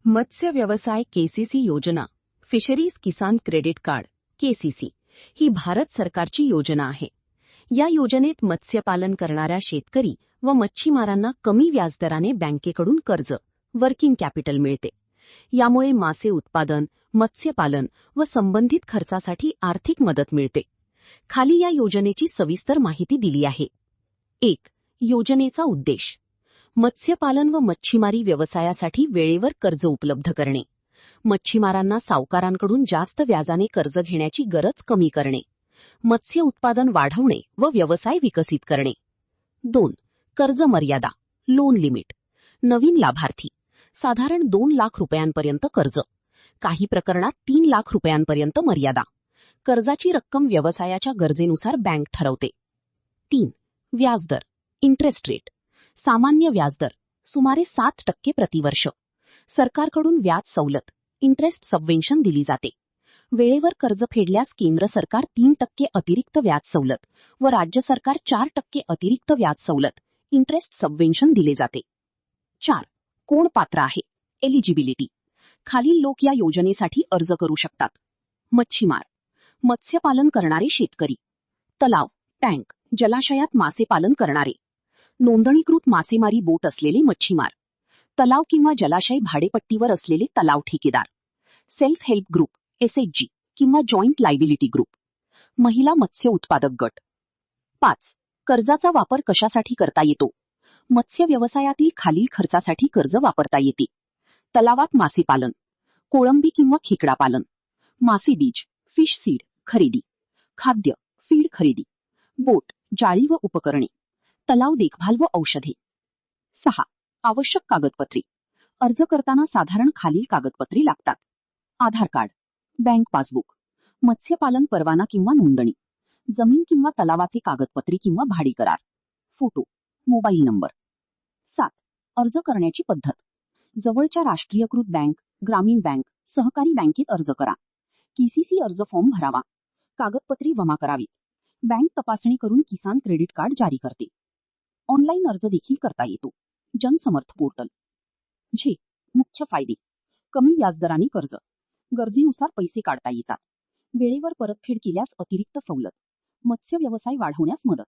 मत्स्य व्यवसाय केसीसी योजना, फिशरीज किसान क्रेडिट कार्ड केसीसी, ही भारत सरकारची योजना आहे. या योजनेत मत्स्यपालन करणाऱ्या शेतकरी व मच्छीमारांना कमी व्याजदराने बँकेकडून कर्ज, वर्किंग कॅपिटल मिळते. यामुळे मासे उत्पादन, मत्स्यपालन व संबंधित खर्चासाठी आर्थिक मदत मिळते. खाली या योजनेची सविस्तर माहिती दिली आहे. 1. योजनेचा उद्देश: मत्स्यपालन व मच्छीमारी व्यवसायासाठी वेळेवर कर्ज उपलब्ध करणे. मच्छीमारांना सावकारांकडून जास्त व्याजाने कर्ज घेण्याची गरज कमी करणे. मत्स्य उत्पादन वाढवणे व व्यवसाय विकसित करणे. 2. कर्ज मर्यादा, लोन लिमिट: नवीन लाभार्थी साधारण 2 लाख रुपयांपर्यंत कर्ज, काही प्रकरणात 3 लाख रुपयांपर्यंत मर्यादा. कर्जाची रक्कम व्यवसायाच्या गरजेनुसार बँक ठरवते. 3. व्याजदर, इंटरेस्ट रेट: सामान्य व्याजदर सुमारे 7% प्रतिवर्ष. सरकारकडून व्याज सवलत, इंटरेस्ट सबवेन्शन दिली जाते. वेळेवर कर्ज फेडल्यास केंद्र सरकार 3% अतिरिक्त व्याज सवलत व राज्य सरकार 4% अतिरिक्त व्याज सवलत, इंटरेस्ट सबवेन्शन दिले जाते. 4. कोण पात्र आहे? एलिजिबिलिटी: खालील लोक या योजनेसाठी अर्ज करू शकतात. मच्छीमार, मत्स्यपालन करणारे शेतकरी, तलाव, टँक, जलाशयात मासे पालन करणारे, नोंदणीकृत मासेमारी बोट असलेले मच्छीमार, तलाव किंवा जलाशय भाडेपट्टीवर असलेले तलाव ठेकेदार, सेल्फ हेल्प ग्रुप एसएचजी किंवा जॉईंट लायबिलिटी ग्रुप, महिला मत्स्य उत्पादक गट. 5. कर्जाचा वापर कशासाठी करता येतो? मत्स्य व्यवसायातील खालील खर्चासाठी कर्ज वापरता येते. तलावात मासे पालन, कोळंबी किंवा खेकडा पालन, मासे बीज, फिश सीड खरेदी, खाद्य, फीड खरेदी, बोट, जाळी व उपकरणे, तलाव देखभाल व औषधे. 6. आवश्यक कागदपत्रे. अर्ज करताना साधारण खालील कागदपत्रे लागतात. आधार कार्ड, बँक पासबुक, मत्स्यपालन परवाना किंवा नोंदणी, जमीन किंवा तलावाचे कागदपत्रे किंवा भाडे करार, फोटो, मोबाईल नंबर. 7. अर्ज करण्याची पद्धत: जवळच्या राष्ट्रीयकृत बँक, ग्रामीण बँक, सहकारी बँकेत अर्ज करा. केसीसी अर्ज फॉर्म भरावा. कागदपत्रे जमा करावीत. बँक तपासणी करून किसान क्रेडिट कार्ड जारी करते. ऑनलाईन अर्ज देखील करता येतो. जनसमर्थ पोर्टल. जे मुख्य फायदे: कमी व्याजदराने कर्ज, गरजेनुसार पैसे काढता येतात, वेळेवर परतफेड केल्यास अतिरिक्त सवलत, मत्स्य व्यवसाय वाढवण्यास मदत.